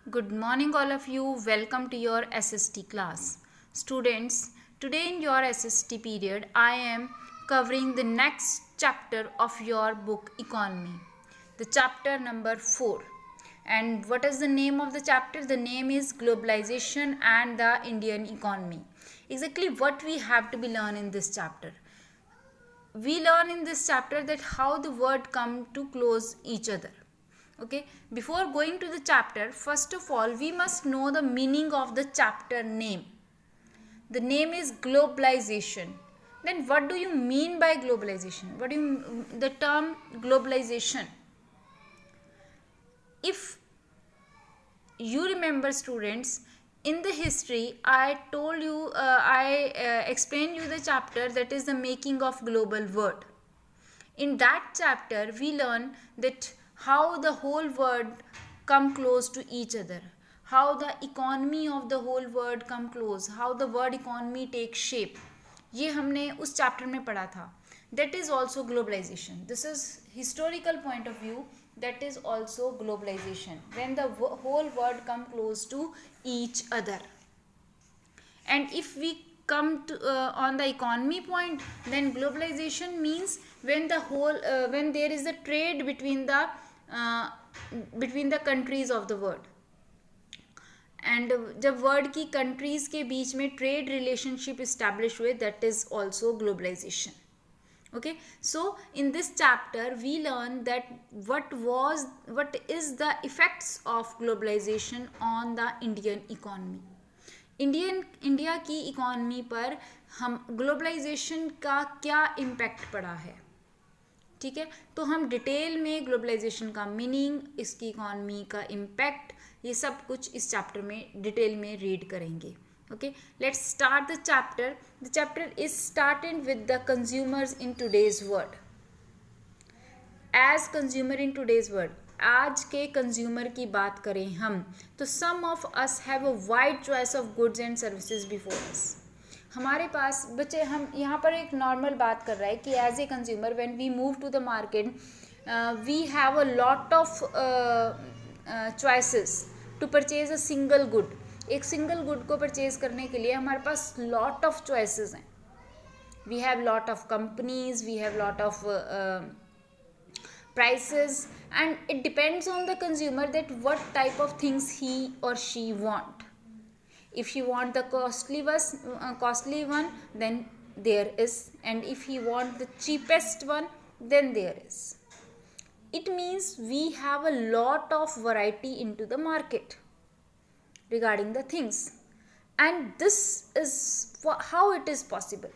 Good morning, all of you. Welcome to your SST class. Students, today in your SST period, I am covering the next chapter of your book Economy, the chapter number 4. And what is the name of the chapter? The name is Globalization and the Indian Economy. Exactly what we have to be learn in this chapter. We learn in this chapter that how the word come to close each other. Okay, before going to the chapter, first of all we must know the meaning of the chapter name. The name is globalization. Then what do you mean by globalization? What do you the term globalization? If you remember, students, in the history I told you, I explained you the chapter that is the making of global world. In that chapter we learn that how the whole world come close to each other, how the economy of the whole world come close, how the world economy takes shape. ये हमने उस chapter में पढ़ा था. That is also globalization. This is historical point of view. That is also globalization, when the whole world come close to each other. And if we come to on the economy point, then globalization means when the whole when there is a trade between the countries of the world. And जब world की countries के बीच में trade relationship establish हुए, that is also globalisation. Okay, so in this chapter we learn that what is the effects of globalization on the Indian economy. India की economy पर हम globalisation का क्या इम्पैक्ट पड़ा है. ठीक है, तो हम डिटेल में ग्लोबलाइजेशन का मीनिंग, इसकी इकॉनमी का इम्पैक्ट, ये सब कुछ इस चैप्टर में डिटेल में रीड करेंगे. Okay, let's start the chapter. The chapter is started with the consumers in today's world. As consumer in today's world, आज के कंज्यूमर की बात करें हम, तो some of us have a wide choice of goods and services before us. हमारे पास बच्चे, हम यहाँ पर एक नॉर्मल बात कर रहा है कि as a consumer when we move to the market we have a lot of choices to purchase a single good. एक सिंगल गुड को परचेज करने के लिए हमारे पास लॉट ऑफ चॉइसेस हैं. We have lot of companies, we have lot of prices, and it depends on the consumer that what type of things he or she want. If she want the costly one, then there is, and if he want the cheapest one, then there is. It means we have a lot of variety into the market regarding the things, and this is how it is possible.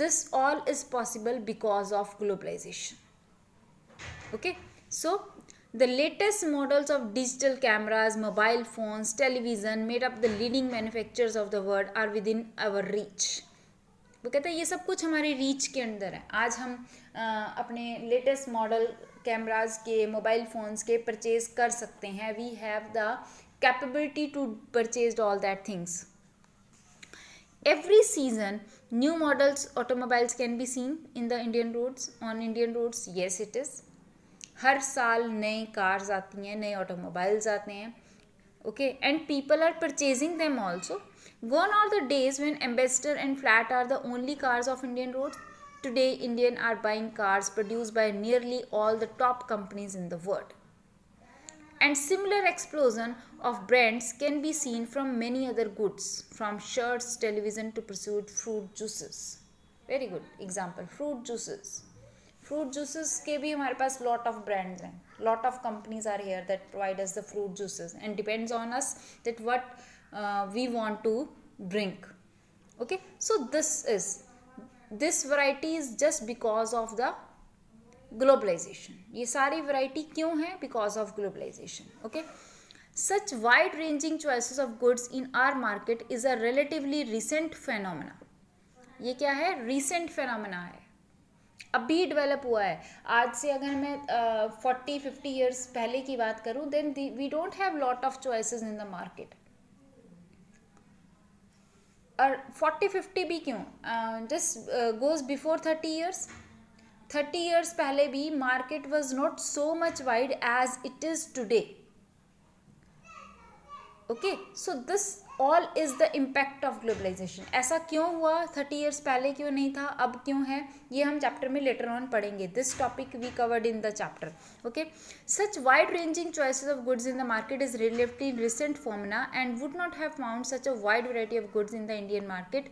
This all is possible because of globalization. Okay, so the latest models of digital cameras, mobile phones, television made up the leading manufacturers of the world are within our reach. वो कहते हैं ये सब कुछ हमारे reach के अंदर है. आज हम अपने लेटेस्ट मॉडल कैमराज के, मोबाइल फ़ोन्स के परचेज कर सकते हैं. We have the capability to purchase all that things. Every season, new models automobiles can be seen in the Indian roads, on Indian roads. Yes, it is. हर साल नए cars आती हैं, नए ऑटोमोबाइल्स आते हैं. Okay, and people are purchasing them also. Gone are the days when Ambassador and Flat are the only cars of Indian roads. Today, Indian are buying cars produced by nearly all the top companies in the world. And similar explosion of brands can be seen from many other goods, from shirts, television to pursued fruit juices. Very good example, fruit juices. Fruit juices के भी हमारे पास lot of brands हैं, lot of companies are here that provide us the fruit juices, and depends on us that what we want to drink. Okay, so this variety is just because of the globalisation. ये सारी variety क्यों है? Because of globalisation. Okay, such wide ranging choices of goods in our market is a relatively recent phenomena. ये क्या है? Recent phenomena है, अभी develop हुआ है. आज से अगर मैं 40-50 ईयर्स पहले की बात करूं, then we don't have lot of choices in the market. और 40-50 भी क्यों, just goes before 30 years. 30 years पहले भी market was not so much wide as it is today. Okay, so this all is the impact of globalisation. ऐसा क्यों हुआ, 30 years पहले क्यों नहीं था, अब क्यों है, ये हम चैप्टर में लेटर ऑन पढ़ेंगे. This topic we covered in the chapter. Okay, such wide ranging choices of goods in the market is relatively recent phenomena and would not have found such a wide variety of goods in the Indian market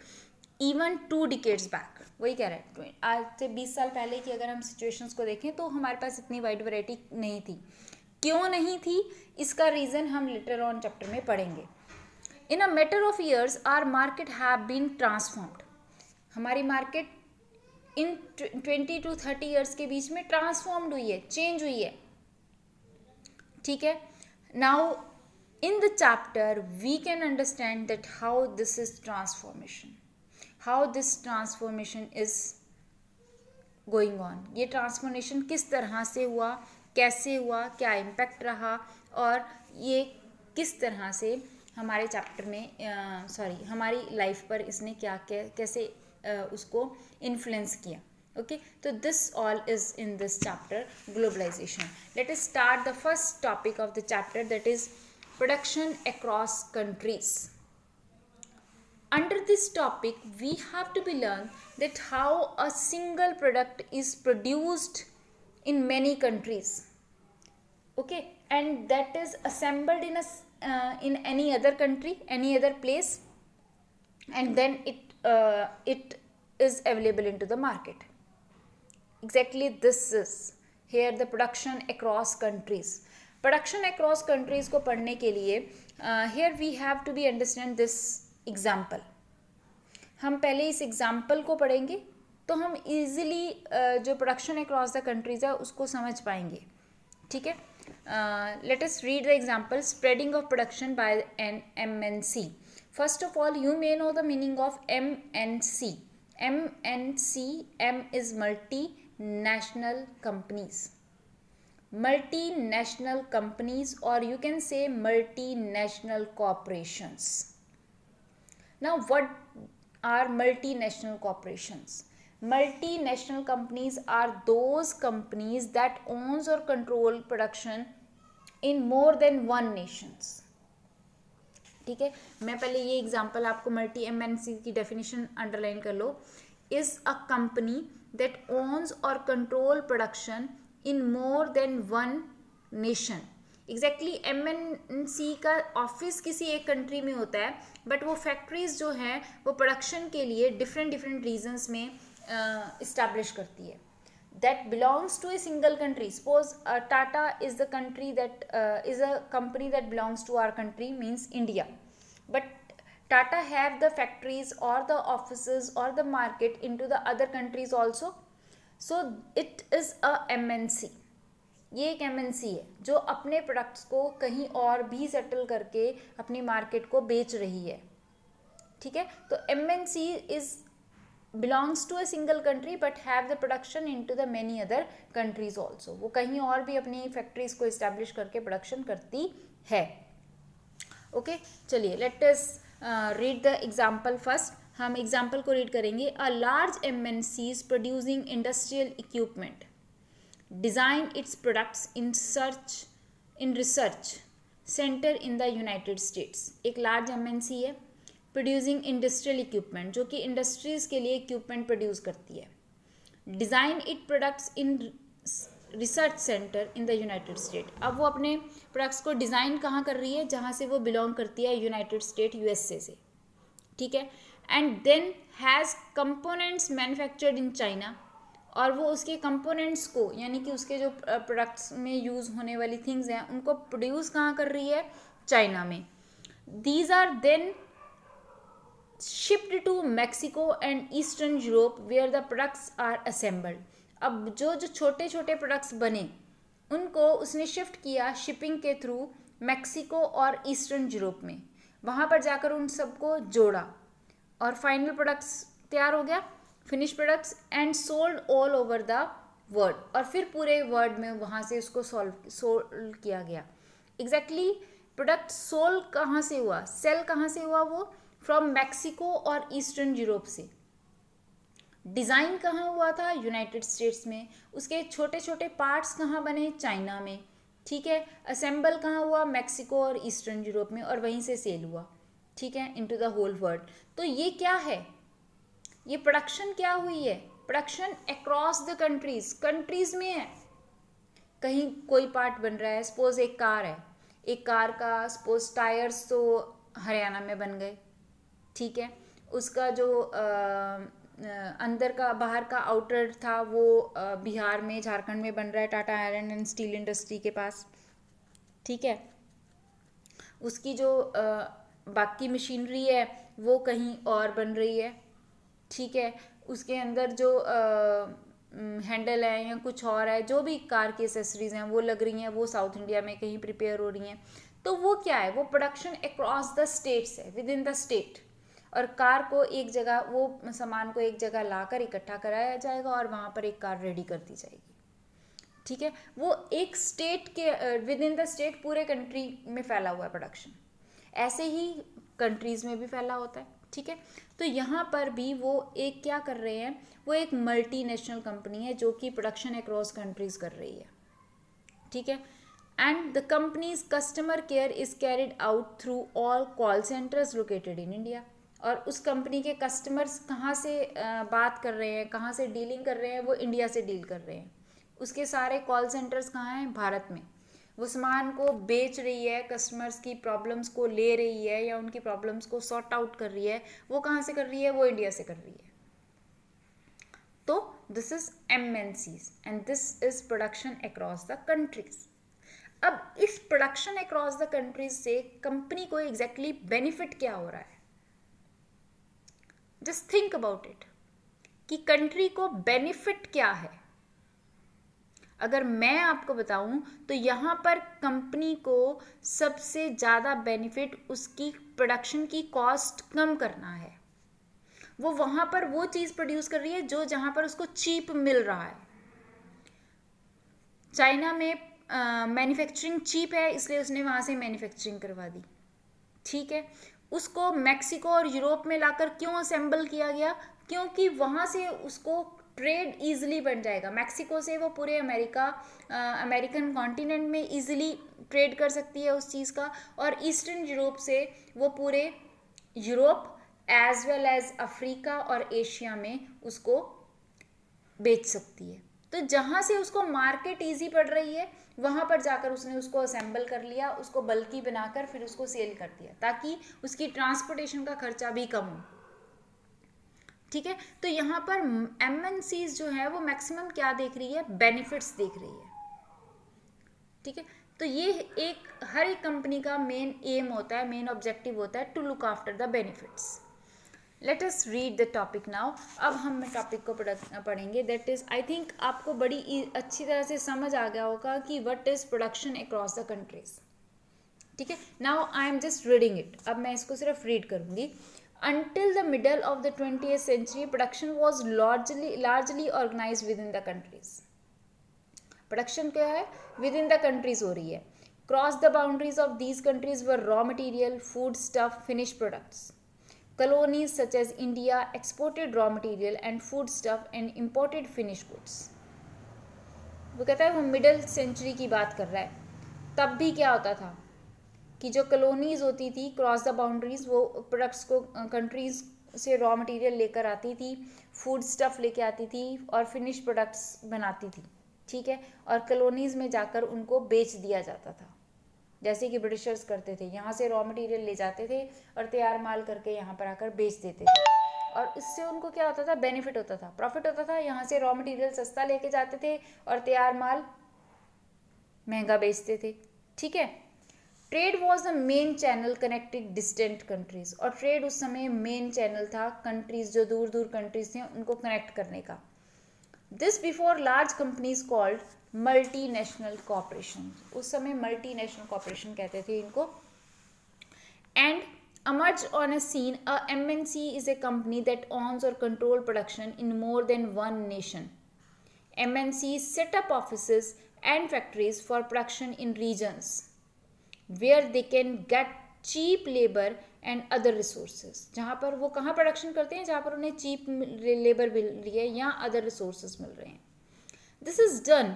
even 2 decades back. वही कह रहे हैं, आज से 20 साल पहले की अगर हम सिचुएशंस को देखें तो हमारे पास इतनी वाइड वैरायटी नहीं थी. क्यों नहीं थी, इसका रीज़न हम लेटर ऑन चैप्टर में पढ़ेंगे. In a matter of years our market have been transformed. हमारी मार्केट इन 20 to 30 ईयर्स के बीच में ट्रांसफॉर्म्ड हुई है, चेंज हुई है. ठीक है, now in the chapter we can understand that how this is transformation, how this transformation is going on. ये ट्रांसफॉर्मेशन किस तरह से हुआ, कैसे हुआ, क्या इम्पैक्ट रहा, और ये किस तरह से हमारे चैप्टर में हमारी लाइफ पर इसने क्या कैसे उसको इन्फ्लुएंस किया. ओके, तो this all is in this chapter globalisation. Let us start the first topic of the chapter, that is production across countries. Under this topic, we have to be learned that how a single product is produced in many countries, okay, and that is assembled in any other country, any other place, and then it is available into the market. Exactly, this is here the production across countries. Production across countries को पढ़ने के लिए here we have to be understand this example. हम पहले इस example को पढ़ेंगे तो हम इजीली जो प्रोडक्शन अक्रॉस द कंट्रीज है उसको समझ पाएंगे. ठीक है, let us read the example. Spreading of production by an MNC. First of all you may know the meaning of MNC. MNC, M is multinational companies. Multinational companies, or you can say multinational corporations. Now, what are multinational corporations? Multinational companies are those companies that owns or control production in more than one nations. ठीक है, मैं पहले ये example आपको multi MNC की definition underline कर लो. Is a company that owns or control production in more than one nation. Exactly MNC का ऑफिस किसी एक कंट्री में होता है, बट वो फैक्ट्रीज जो हैं वो प्रोडक्शन के लिए डिफरेंट रीजन्स में इस्टेब्लिश करती है. That belongs to a single country. Suppose Tata is the country that is a company that belongs to our country, means India, but Tata have the factories और द ऑफिसेज और the market in to the other countries also. So it is a MNC. ये एक MNC है जो अपने products को कहीं और भी सेटल करके अपनी मार्केट को बेच रही है. ठीक है, तो MNC is belongs to a single country but have the production into the many other countries also. वो कहीं और भी अपनी फैक्ट्रीज को इस्टेब्लिश करके प्रोडक्शन करती है. ओके, चलिए late us read the example first. हम एग्जाम्पल को रीड करेंगे. A large MNC is producing industrial equipment, design its products in research center in the United States. एक लार्ज MNC है, प्रोड्यूसिंग इंडस्ट्रियल इक्विपमेंट, जो कि industries के लिए equipment produce करती है. Design it products in research centre in the United state. अब वो अपने प्रोडक्ट्स को डिज़ाइन कहाँ कर रही है, जहाँ से वो बिलोंग करती है, यूनाइटेड स्टेट USA से. ठीक है, and then has components manufactured in China. और वो उसके कंपोनेंट्स को, यानी कि उसके जो प्रोडक्ट्स में यूज़ होने वाली थिंग्स हैं उनको प्रोड्यूस कहाँ कर रही है, चाइना में. These are then shipped to Mexico and eastern Europe where the products are assembled. अब जो छोटे छोटे प्रोडक्ट्स बने उनको उसने शिफ्ट किया शिपिंग के थ्रू मैक्सिको और ईस्टर्न यूरोप में. वहाँ पर जाकर उन सबको जोड़ा और फाइनल प्रोडक्ट्स तैयार हो गया, finish products, and sold all over the world. और फिर पूरे वर्ल्ड में वहाँ से उसको सोल्ड किया गया. एग्जैक्टली प्रोडक्ट सोल्ड कहाँ से हुआ, सेल कहाँ से हुआ, वो फ्रॉम मैक्सिको और ईस्टर्न यूरोप से. डिज़ाइन कहाँ हुआ था, यूनाइटेड स्टेट्स में. उसके छोटे छोटे पार्ट्स कहाँ बने, चाइना में. ठीक है। असेंबल कहाँ हुआ? मैक्सिको और ईस्टर्न यूरोप में, और वहीं से सेल हुआ, ठीक है, इनटू द होल वर्ल्ड। तो ये क्या है? ये प्रोडक्शन क्या हुई है? Production across the countries, countries में है। कहीं कोई पार्ट बन रहा है, सपोज एक कार है, एक कार का सपोज टायर्स तो हरियाणा में बन गए, ठीक है, उसका जो अंदर का बाहर का आउटर था वो बिहार में, झारखंड में बन रहा है, Tata iron and steel industry के पास, ठीक है। उसकी जो बाकी मशीनरी है वो कहीं और बन रही है, ठीक है। उसके अंदर जो हैंडल है या कुछ और है, जो भी कार की एसेसरीज हैं वो लग रही हैं, वो साउथ इंडिया में कहीं प्रिपेयर हो रही हैं। तो वो क्या है? वो प्रोडक्शन अक्रॉस द स्टेट्स है, विद इन द स्टेट। और कार को एक जगह, वो सामान को एक जगह लाकर इकट्ठा कराया जाएगा और वहाँ पर एक कार रेडी कर दी जाएगी, ठीक है। वो एक स्टेट के विद इन द स्टेट पूरे कंट्री में फैला हुआ है प्रोडक्शन। ऐसे ही कंट्रीज में भी फैला होता है, ठीक है। तो यहाँ पर भी वो एक क्या कर रहे हैं? वो एक मल्टीनेशनल कंपनी है जो कि प्रोडक्शन अक्रॉस कंट्रीज कर रही है, ठीक है। And the companies customer care is carried out through all call centres located in India. और उस कंपनी के कस्टमर्स कहाँ से बात कर रहे हैं, कहाँ से डीलिंग कर रहे हैं? वो इंडिया से डील कर रहे हैं। उसके सारे कॉल सेंटर्स कहाँ हैं? भारत में। वो सामान को बेच रही है, कस्टमर्स की प्रॉब्लम्स को ले रही है या उनकी प्रॉब्लम्स को सॉर्ट आउट कर रही है, वो कहाँ से कर रही है? वो इंडिया से कर रही है। तो this is MNCs and this is production across the countries. अब इस प्रोडक्शन अक्रॉस द कंट्रीज से कंपनी को एग्जैक्टली बेनिफिट क्या हो रहा है? जस्ट थिंक अबाउट इट कि कंट्री को बेनिफिट क्या है। अगर मैं आपको बताऊं तो यहाँ पर कंपनी को सबसे ज़्यादा बेनिफिट उसकी प्रोडक्शन की कॉस्ट कम करना है। वो वहाँ पर वो चीज़ प्रोड्यूस कर रही है जो जहाँ पर उसको चीप मिल रहा है। चाइना में मैन्युफैक्चरिंग चीप है, इसलिए उसने वहाँ से मैन्युफैक्चरिंग करवा दी, ठीक है। उसको मैक्सिको और यूरोप में लाकर क्यों असेंबल किया गया? क्योंकि वहाँ से उसको ट्रेड ईजिली बन जाएगा। मैक्सिको से वो पूरे अमेरिकन कॉन्टिनेंट में ईजिली ट्रेड कर सकती है उस चीज़ का, और ईस्टर्न यूरोप से वो पूरे Europe as well as Africa और एशिया में उसको बेच सकती है। तो जहाँ से उसको मार्केट ईजी पड़ रही है वहाँ पर जाकर उसने उसको असेंबल कर लिया, उसको बल्कि बनाकर फिर उसको सेल कर दिया, ताकि उसकी ट्रांसपोर्टेशन का खर्चा भी कम हो, ठीक है। तो यहाँ पर MNCs जो है वो मैक्सिमम क्या देख रही है? बेनिफिट्स देख रही है, ठीक है। तो ये एक हर एक कंपनी का मेन एम होता है, मेन ऑब्जेक्टिव होता है to look after the benefits. Let us read the topic now. अब हम टॉपिक को पढ़ेंगे। दैट इज, आई थिंक आपको बड़ी अच्छी तरह से समझ आ गया होगा कि what is production across the countries, ठीक है। Now I am just reading it. अब मैं इसको सिर्फ रीड करूंगी। Until the middle of the 20th century, production was largely organized within the countries. Production क्या है? Within the countries हो रही है. Cross the boundaries of these countries were raw material, food stuff, finished products. Colonies such as India exported raw material and food stuff and imported finished goods. वो कहता है वो middle century की बात कर रहा है। तब भी क्या होता था कि जो कॉलोनीज होती थी क्रॉस द बाउंड्रीज, वो प्रोडक्ट्स को कंट्रीज से रॉ मटेरियल लेकर आती थी, फूड स्टफ लेके आती थी और फिनिश प्रोडक्ट्स बनाती थी, ठीक है। और कॉलोनीज में जाकर उनको बेच दिया जाता था, जैसे कि ब्रिटिशर्स करते थे। यहाँ से रॉ मटेरियल ले जाते थे और तैयार माल करके यहाँ पर आकर बेच देते थे, और इससे उनको क्या होता था? बेनिफिट होता था, प्रॉफिट होता था। यहाँ से रॉ मटेरियल सस्ता लेके जाते थे और तैयार माल महंगा बेचते थे, ठीक है। Trade was the main channel connecting distant countries, और ट्रेड उस समय मेन चैनल था कंट्रीज, जो दूर दूर कंट्रीज थे उनको कनेक्ट करने का। This before large companies called multinational corporation, उस समय मल्टीनेशनल कॉर्पोरेशन कहते थे इनको। And emerge on a scene, a MNC is a company that owns or control production in more than one nation. MNCs set up offices and factories for production in regions where they can get cheap labor and other resources. जहाँ पर वो कहाँ production करते हैं? जहाँ पर उन्हें cheap labour मिल रही है या अदर रिसोर्सेज मिल रहे हैं। This is done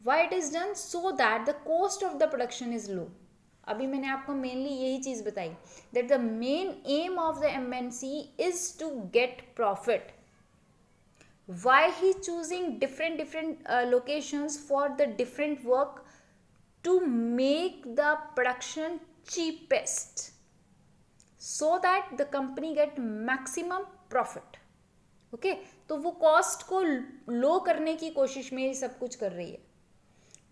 why it is done? So that the cost of the production is low. अभी मैंने आपको मेनली यही चीज़ बताई, that the main aim of the MNC is to get profit. Why he choosing different locations for the different work? To make the production cheapest, so that the company get maximum profit. Okay, तो वो cost को लो करने की कोशिश में ये सब कुछ कर रही है.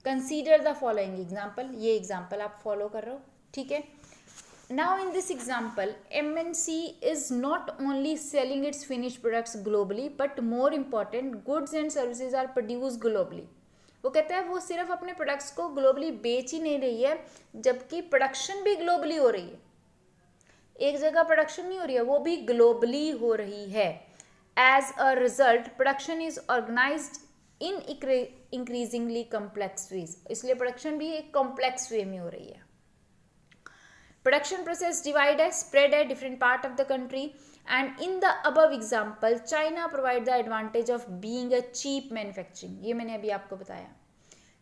Consider the following example. ये एग्जाम्पल आप फॉलो कर रहे हो, ठीक है. Now in this example, MNC is not only selling its finished products globally, but more important, goods and services are produced globally. वो कहता है वो सिर्फ अपने प्रोडक्ट्स को ग्लोबली बेच ही नहीं रही है, जबकि प्रोडक्शन भी ग्लोबली हो रही है. एक जगह प्रोडक्शन नहीं हो रही है, वो भी ग्लोबली हो रही है. As a result production is organised in increasingly complex ways. इसलिए प्रोडक्शन भी एक कॉम्प्लेक्स वे में हो रही है. Production process divide है, spread है different part of the country, and in the above example China provide the advantage of being a cheap manufacturing. ये मैंने अभी आपको बताया.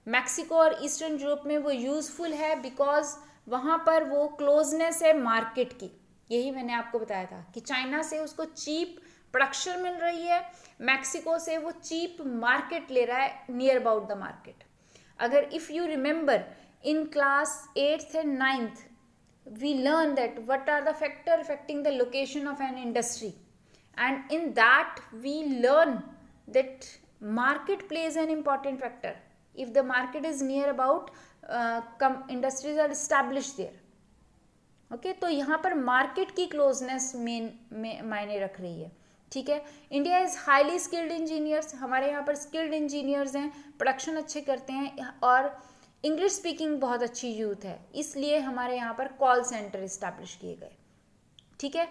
मैक्सिको और ईस्टर्न यूरोप में वो यूजफुल है बिकॉज वहाँ पर वो क्लोजनेस है मार्केट की. यही मैंने आपको बताया था कि चाइना से उसको चीप प्रोडक्शन मिल रही है, मैक्सिको से वो चीप मार्केट ले रहा है नियर अबाउट द मार्केट. अगर if you remember in class 8th and 9th we learn that what are the factor affecting the location of an industry, and in that we learn that market plays an important factor. If the market is near about industries are established there. Okay, तो यहाँ पर market की closeness main मायने रख रही है, ठीक है. India is highly skilled engineers. हमारे यहाँ पर स्किल्ड इंजीनियर्स हैं, प्रोडक्शन अच्छे करते हैं और इंग्लिश स्पीकिंग बहुत अच्छी यूथ है, इसलिए हमारे यहाँ पर कॉल सेंटर इस्टेब्लिश किए गए, ठीक है.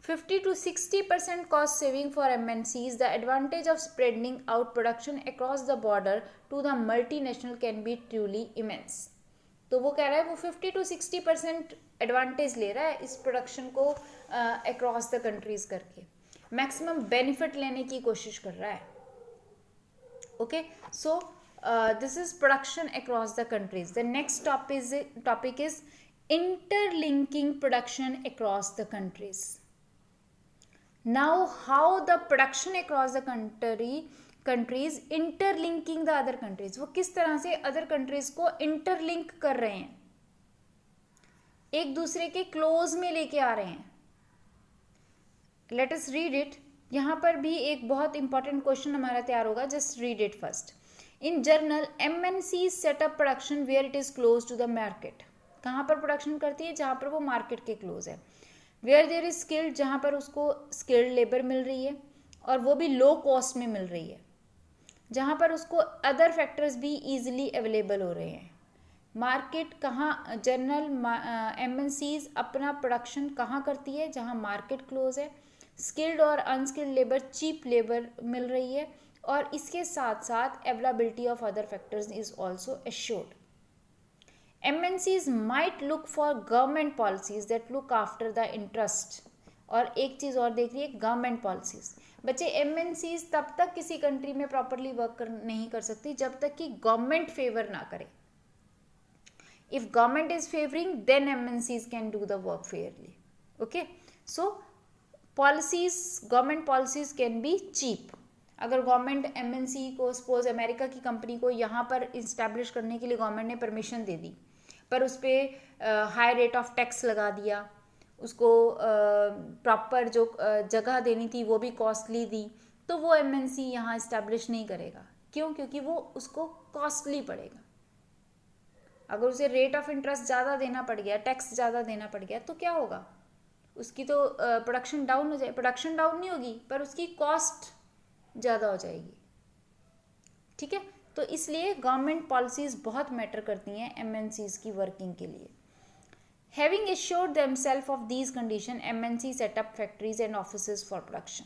50 to 60% cost saving for MNCs. The advantage of spreading out production across the border to the multinational can be truly immense. तो वो कह रहा है वो 50 to 60% एडवांटेज ले रहा है इस प्रोडक्शन को अक्रॉस द कंट्रीज करके, मैक्सिमम बेनिफिट लेने की कोशिश कर रहा है. Okay, so this is production across the countries. The next topic is interlinking production across the countries. Now how the production across the countries interlinking the other countries. वो किस तरह से other countries को interlink कर रहे हैं, एक दूसरे के क्लोज में लेके आ रहे हैं. Let us read it. यहाँ पर भी एक बहुत इंपॉर्टेंट क्वेश्चन हमारा तैयार होगा. Just read it first. In general MNCs set up production where it is close to the market. कहाँ पर प्रोडक्शन करती है? जहाँ पर वो मार्केट के क्लोज है. वेयर देयर इज स्किल्ड, जहाँ पर उसको स्किल्ड लेबर मिल रही है और वो भी लो कॉस्ट में मिल रही है. जहाँ पर उसको अदर फैक्टर्स भी ईजिली अवेलेबल हो रहे हैं. मार्केट कहाँ, जर्नल MNCs अपना प्रोडक्शन कहाँ करती है? जहाँ मार्केट क्लोज है, स्किल्ड और अनस्किल्ड लेबर, चीप लेबर मिल रही है, और इसके साथ साथ availability of other factors is also assured. MNCs might look for government policies that look after the interest. और एक चीज़ और देख रही है, गवर्नमेंट पॉलिसीज. बच्चे MNCs तब तक किसी कंट्री में प्रॉपरली वर्क नहीं कर सकती जब तक कि गवर्नमेंट फेवर ना करे. If government is favoring, then MNCs can do the work fairly. Okay, so policies, government policies can be cheap. अगर गवर्नमेंट MNC को, सपोज अमेरिका की कंपनी को यहाँ पर इस्टेब्लिश करने के लिए गवर्नमेंट ने परमिशन दे दी, पर उस पर हाई रेट ऑफ टैक्स लगा दिया, उसको प्रॉपर जो जगह देनी थी वो भी कॉस्टली दी, तो वो MNC यहाँ इस्टेब्लिश नहीं करेगा. क्यों? क्योंकि वो उसको कॉस्टली पड़ेगा. अगर उसे रेट ऑफ इंटरेस्ट ज़्यादा देना पड़ गया, टैक्स ज़्यादा देना पड़ गया, तो क्या होगा? उसकी तो प्रोडक्शन डाउन हो जाए. प्रोडक्शन डाउन नहीं होगी, पर उसकी कॉस्ट ज़्यादा हो जाएगी. ठीक है, तो इसलिए गवर्नमेंट पॉलिसीज़ बहुत मैटर करती हैं MNCs की वर्किंग के लिए. Having assured themselves of these condition, MNC setup factories and offices for production.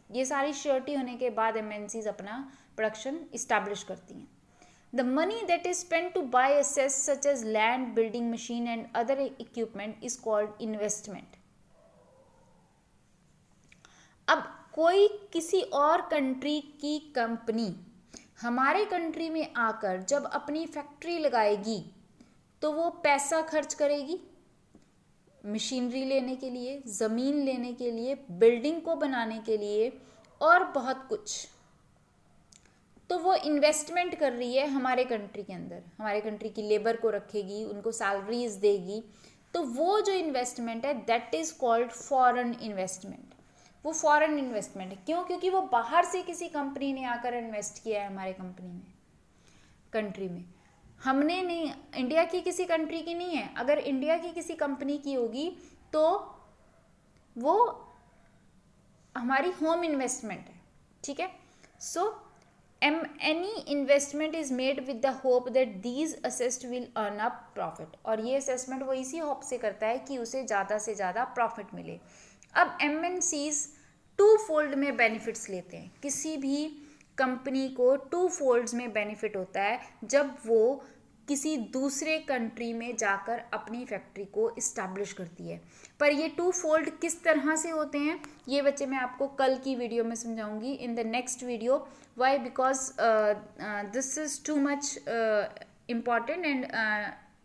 ये सारी श्योरिटी होने के बाद MNCs अपना प्रोडक्शन इस्टेब्लिश करती हैं. The money that is spent to buy assets such as land, building, machine and other equipment is called investment. अब कोई किसी और कंट्री की कंपनी हमारे कंट्री में आकर जब अपनी फैक्ट्री लगाएगी तो वो पैसा खर्च करेगी मशीनरी लेने के लिए, ज़मीन लेने के लिए, बिल्डिंग को बनाने के लिए और बहुत कुछ। तो वो इन्वेस्टमेंट कर रही है हमारे कंट्री के अंदर, हमारे कंट्री की लेबर को रखेगी, उनको सैलरीज देगी। तो वो जो इन्वेस्टमेंट है that is called foreign investment. वो फॉरेन इन्वेस्टमेंट है। क्यों? क्योंकि वो बाहर से किसी कंपनी ने आकर इन्वेस्ट किया है हमारे कंट्री में। हमने नहीं, इंडिया की किसी कंट्री की नहीं है। अगर इंडिया की किसी कंपनी की होगी तो वो हमारी होम इन्वेस्टमेंट है, ठीक है। सो any investment is made with the hope that these assets will earn up profit, और ये assessment वो इसी होप से करता है कि उसे ज़्यादा से ज़्यादा प्रॉफिट मिले। अब MNCs टू फोल्ड में बेनिफिट्स लेते हैं। किसी भी कंपनी को टू फोल्ड्स में बेनिफिट होता है जब वो किसी दूसरे कंट्री में जाकर अपनी फैक्ट्री को इस्टेब्लिश करती है। पर ये टू फोल्ड किस तरह से होते हैं ये बच्चे मैं आपको कल की वीडियो में समझाऊंगी, in the next video. Why? Because this is too much important and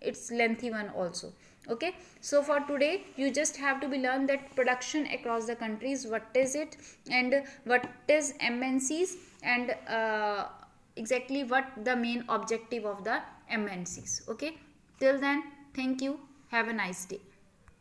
it's lengthy one also. Okay, so for today you just have to be learn that production across the countries, what is it and what is MNCs, and exactly what the main objective of the MNCs. Okay, till then, thank you, have a nice day.